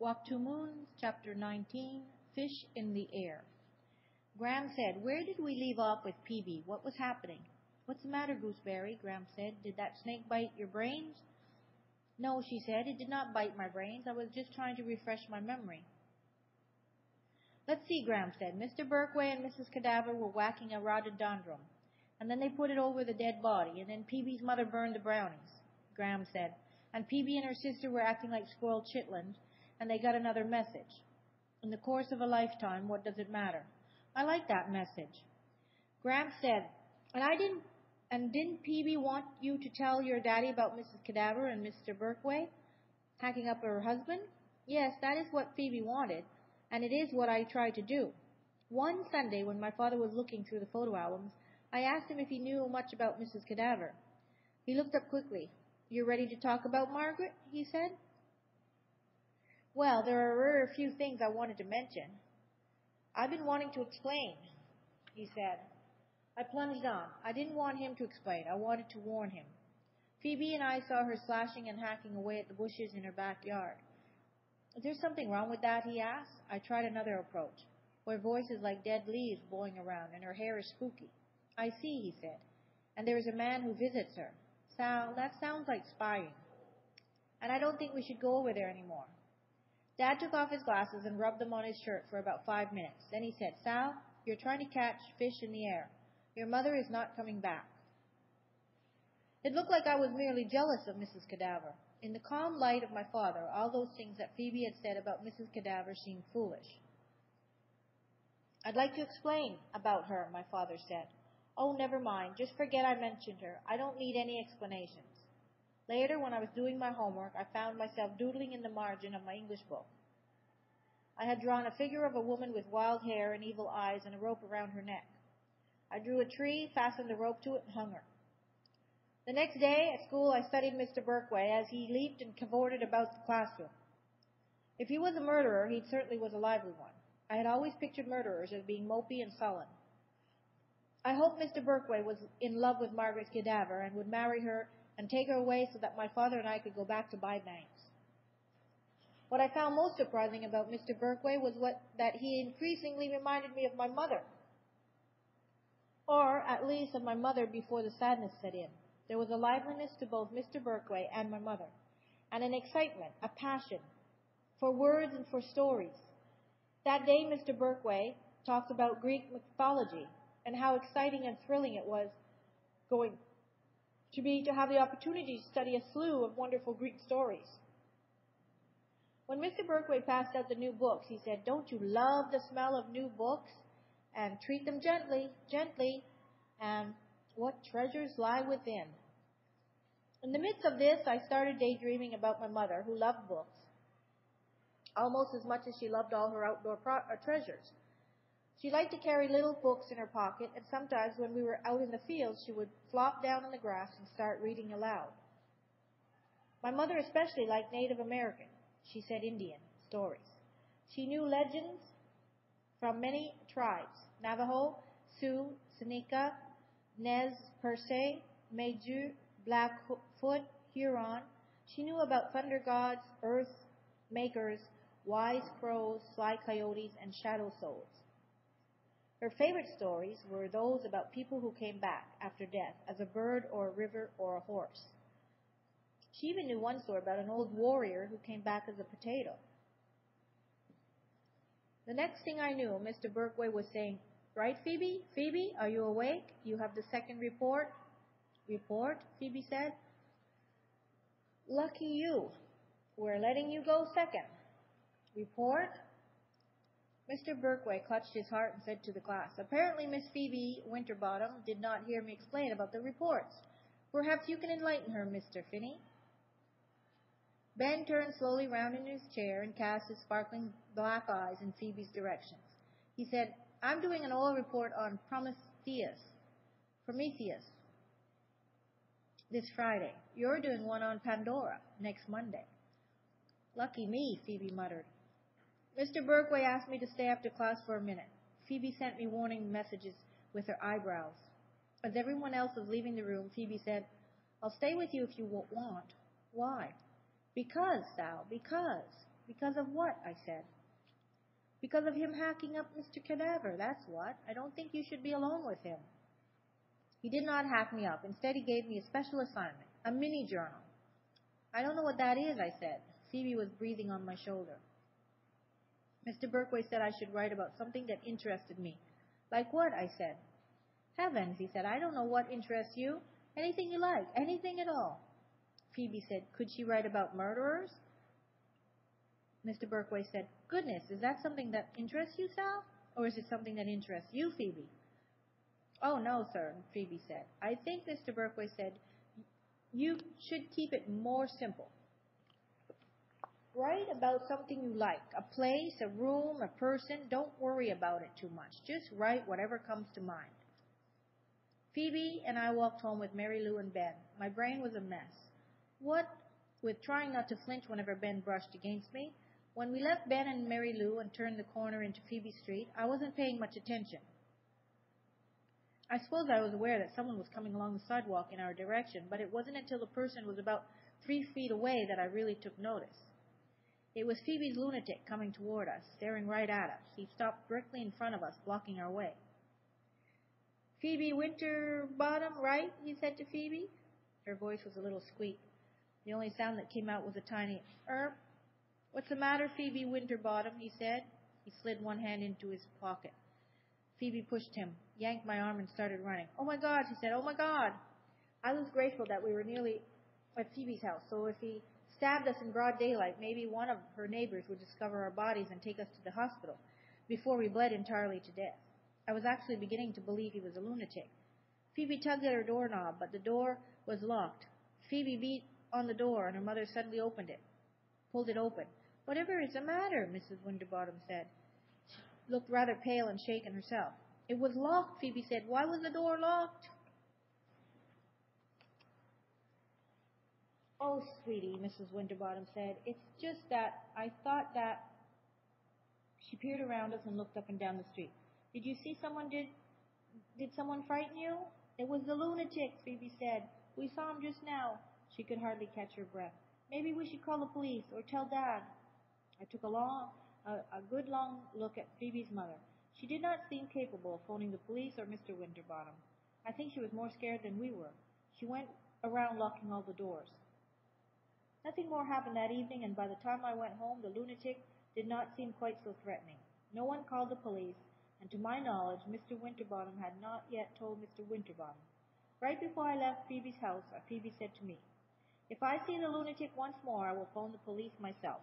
Walk to Moons, Chapter 19, Fish in the Air. Graham said, "Where did we leave off with Peavy? What was happening?" "What's the matter, Gooseberry?" Graham said. "Did that snake bite your brains?" "No," she said, "it did not bite my brains. I was just trying to refresh my memory." "Let's see," Graham said. "Mr. Berkway and Mrs. Cadaver were whacking a rhododendron, and then they put it over the dead body, and then Peavy's mother burned the brownies," Graham said. "And Peavy and her sister were acting like Squirrel Chitland, and they got another message. In the course of a lifetime, what does it matter?" "I like that message." Graham said, And didn't Peavy want you to tell your daddy about Mrs. Cadaver and Mr. Berkway hacking up her husband?" "Yes, that is what Peavy wanted, and it is what I tried to do. One Sunday, when my father was looking through the photo albums, I asked him if he knew much about Mrs. Cadaver. He looked up quickly. "You're ready to talk about Margaret?" he said. "Well, there are very few things I wanted to mention. I've been wanting to explain," he said. I plunged on. I didn't want him to explain. I wanted to warn him. "Phoebe and I saw her slashing and hacking away at the bushes in her backyard." "Is there something wrong with that?" he asked. I tried another approach. "Her voice is like dead leaves blowing around, and her hair is spooky." "I see," he said. "And there is a man who visits her." "Sal, that sounds like spying. And I don't think we should go over there any more." Dad took off his glasses and rubbed them on his shirt for about 5 minutes. Then he said, "Sal, you're trying to catch fish in the air. Your mother is not coming back." It looked like I was merely jealous of Mrs. Cadaver. In the calm light of my father, all those things that Phoebe had said about Mrs. Cadaver seemed foolish. "I'd like to explain about her," my father said. "Oh, never mind. Just forget I mentioned her. I don't need any explanations." Later, when I was doing my homework, I found myself doodling in the margin of my English book. I had drawn a figure of a woman with wild hair and evil eyes and a rope around her neck. I drew a tree, fastened the rope to it, and hung her. The next day at school, I studied Mr. Berkway as he leaped and cavorted about the classroom. If he was a murderer, he certainly was a lively one. I had always pictured murderers as being mopey and sullen. I hoped Mr. Berkway was in love with Margaret Cadaver and would marry her and take her away so that my father and I could go back to Bybanks. What I found most surprising about Mr. Berkway was that he increasingly reminded me of my mother, or at least of my mother before the sadness set in. There was a liveliness to both Mr. Berkway and my mother, and an excitement, a passion, for words and for stories. That day Mr. Berkway talked about Greek mythology and how exciting and thrilling it was going to be to have the opportunity to study a slew of wonderful Greek stories. When Mr. Berkway passed out the new books, he said, "Don't you love the smell of new books? And treat them gently, gently, and what treasures lie within." In the midst of this, I started daydreaming about my mother, who loved books almost as much as she loved all her outdoor treasures. She liked to carry little books in her pocket, and sometimes when we were out in the fields, she would flop down on the grass and start reading aloud. My mother especially liked Native American, she said Indian, stories. She knew legends from many tribes: Navajo, Sioux, Seneca, Nez Perce, Maidu, Blackfoot, Huron. She knew about thunder gods, earth makers, wise crows, sly coyotes, and shadow souls. Her favorite stories were those about people who came back after death as a bird or a river or a horse. She even knew one story about an old warrior who came back as a potato. The next thing I knew, Mr. Berkway was saying, "Right, Phoebe? Phoebe, are you awake? You have the second report." "Report?" Phoebe said. "Lucky you. We're letting you go second." "Report?" Mr. Berkway clutched his heart and said to the class, "Apparently Miss Phoebe Winterbottom did not hear me explain about the reports. Perhaps you can enlighten her, Mr. Finney." Ben turned slowly round in his chair and cast his sparkling black eyes in Phoebe's direction. He said, "I'm doing an oral report on Prometheus this Friday. You're doing one on Pandora next Monday." "Lucky me," Phoebe muttered. Mr. Berkway asked me to stay after class for a minute. Phoebe sent me warning messages with her eyebrows. As everyone else was leaving the room, Phoebe said, "I'll stay with you if you want." "Why?" "Because, Sal, because." Because of what? I said. Because of him hacking up Mr. Cadaver, that's what. I don't think you should be alone with him. He did not hack me up. Instead, he gave me a special assignment, a mini journal. I don't know what that is, I said. Phoebe was breathing on my shoulder. Mr. Berkway said I should write about something that interested me. Like what? I said. Heavens, he said, I don't know what interests you. Anything you like, anything at all. Phoebe said, could she write about murderers? Mr. Berkway said, goodness, is that something that interests you, Sal? Or is it something that interests you, Phoebe? Oh, no, sir, Phoebe said. I think, Mr. Berkway said, you should keep it more simple. Write about something you like, a place, a room, a person. Don't worry about it too much. Just write whatever comes to mind. Phoebe and I walked home with Mary Lou and Ben. My brain was a mess. What with trying not to flinch whenever Ben brushed against me, when we left Ben and Mary Lou and turned the corner into Phoebe Street, I wasn't paying much attention. I suppose I was aware that someone was coming along the sidewalk in our direction, but it wasn't until the person was about 3 feet away that I really took notice. It was Phoebe's lunatic coming toward us, staring right at us. He stopped directly in front of us, blocking our way. Phoebe Winterbottom, right? He said to Phoebe. Her voice was a little squeak. The only sound that came out was a tiny What's the matter, Phoebe Winterbottom? He said. He slid one hand into his pocket. Phoebe pushed him, yanked my arm, and started running. Oh, my God, he said. Oh, my God. I was grateful that we were nearly at Phoebe's house, so if he stabbed us in broad daylight, maybe one of her neighbors would discover our bodies and take us to the hospital before we bled entirely to death. I was actually beginning to believe he was a lunatic. Phoebe tugged at her doorknob, but the door was locked. Phoebe beat on the door, and her mother suddenly pulled it open. Whatever is the matter? Mrs. Winterbottom said. She looked rather pale and shaken herself. It was locked, Phoebe said. Why was the door locked? Oh, sweetie, Mrs. Winterbottom said. It's just that I thought that... She peered around us and looked up and down the street. Did you see someone? Did someone frighten you? It was the lunatic, Phoebe said. We saw him just now. She could hardly catch her breath. Maybe we should call the police or tell Dad. I took a good long look at Phoebe's mother. She did not seem capable of phoning the police or Mr. Winterbottom. I think she was more scared than we were. She went around locking all the doors. Nothing more happened that evening, and by the time I went home, the lunatic did not seem quite so threatening. No one called the police, and to my knowledge, Mr. Winterbottom had not yet told Mr. Winterbottom. Right before I left Phoebe's house, Phoebe said to me, If I see the lunatic once more, I will phone the police myself.